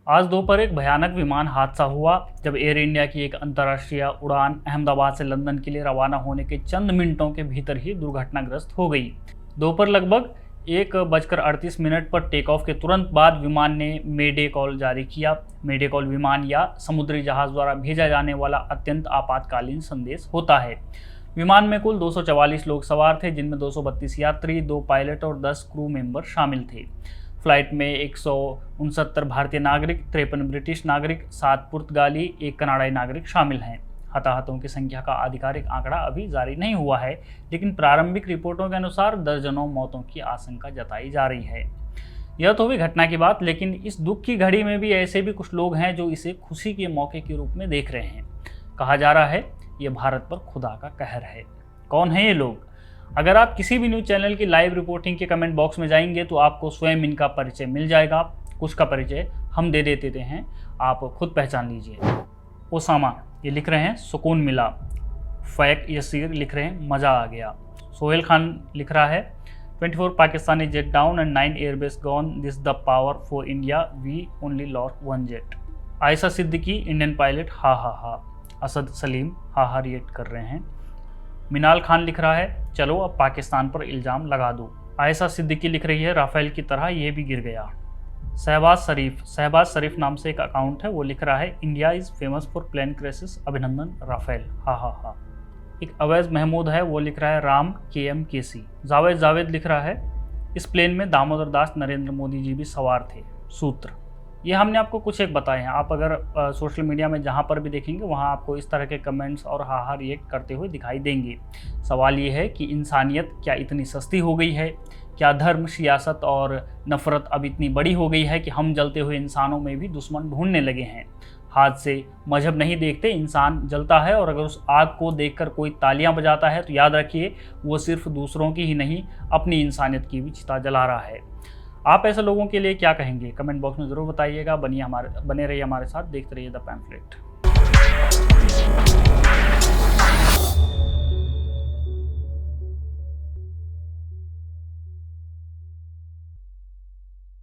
आज दोपहर एक भयानक विमान हादसा हुआ जब एयर इंडिया की एक अंतर्राष्ट्रीय उड़ान अहमदाबाद से लंदन के लिए रवाना होने के चंद मिनटों के भीतर ही दुर्घटनाग्रस्त हो गई। दोपहर लगभग 1:38 पर टेक ऑफ के तुरंत बाद विमान ने मेडे कॉल जारी किया। मेडे कॉल विमान या समुद्री जहाज द्वारा भेजा जाने वाला अत्यंत आपातकालीन संदेश होता है। विमान में कुल 244 लोग सवार थे, जिनमें 232 यात्री, 2 पायलट और 10 क्रू मेंबर शामिल थे। फ्लाइट में 169 भारतीय नागरिक, 53 ब्रिटिश नागरिक, 7 पुर्तगाली, 1 कनाडाई नागरिक शामिल हैं। हताहतों की संख्या का आधिकारिक आंकड़ा अभी जारी नहीं हुआ है, लेकिन प्रारंभिक रिपोर्टों के अनुसार दर्जनों मौतों की आशंका जताई जा रही है। यह तो हुई घटना की बात, लेकिन इस दुख की घड़ी में भी ऐसे भी कुछ लोग हैं जो इसे खुशी के मौके के रूप में देख रहे हैं। कहा जा रहा है ये भारत पर खुदा का कहर है। कौन है ये लोग? अगर आप किसी भी न्यूज़ चैनल की लाइव रिपोर्टिंग के कमेंट बॉक्स में जाएंगे तो आपको स्वयं इनका परिचय मिल जाएगा। कुछ का परिचय हम दे देते हैं, आप खुद पहचान लीजिए। ओसामा ये लिख रहे हैं सुकून मिला। फैक यसीर लिख रहे हैं मज़ा आ गया। सोहेल खान लिख रहा है 24 Pakistani jet down and 9 airbase gone, this the power for India, we only lost 1 jet. Ayesha Siddiqui Indian pilot ha ha हा। असद सलीम हा हा रिएक्ट कर रहे हैं। मिनाल खान लिख रहा है चलो अब पाकिस्तान पर इल्ज़ाम लगा दो। आयशा सिद्दीकी लिख रही है राफेल की तरह ये भी गिर गया। शहबाज शरीफ नाम से एक अकाउंट है, वो लिख रहा है India is famous for plane crashes, Abhinandan Rafale ha ha हा। एक अवैज महमूद है, वो लिख रहा है राम KMKC। जावेद लिख रहा है इस प्लेन में दामोदर दास नरेंद्र मोदी जी भी सवार थे। सूत्र ये हमने आपको कुछ एक बताए हैं। आप अगर सोशल मीडिया में जहाँ पर भी देखेंगे वहाँ आपको इस तरह के कमेंट्स और हाहा रिएक्ट करते हुए दिखाई देंगे। सवाल ये है कि इंसानियत क्या इतनी सस्ती हो गई है? क्या धर्म, सियासत और नफ़रत अब इतनी बड़ी हो गई है कि हम जलते हुए इंसानों में भी दुश्मन ढूंढने लगे हैं? हाथ से मजहब नहीं देखते, इंसान जलता है और अगर उस आग को देखकर कोई तालियां बजाता है तो याद रखिए वो सिर्फ दूसरों की ही नहीं अपनी इंसानियत की भी चिता जला रहा है। आप ऐसे लोगों के लिए क्या कहेंगे? कमेंट बॉक्स में ज़रूर बताइएगा। बने रहिए हमारे साथ, देखते रहिए द पैम्फलेट।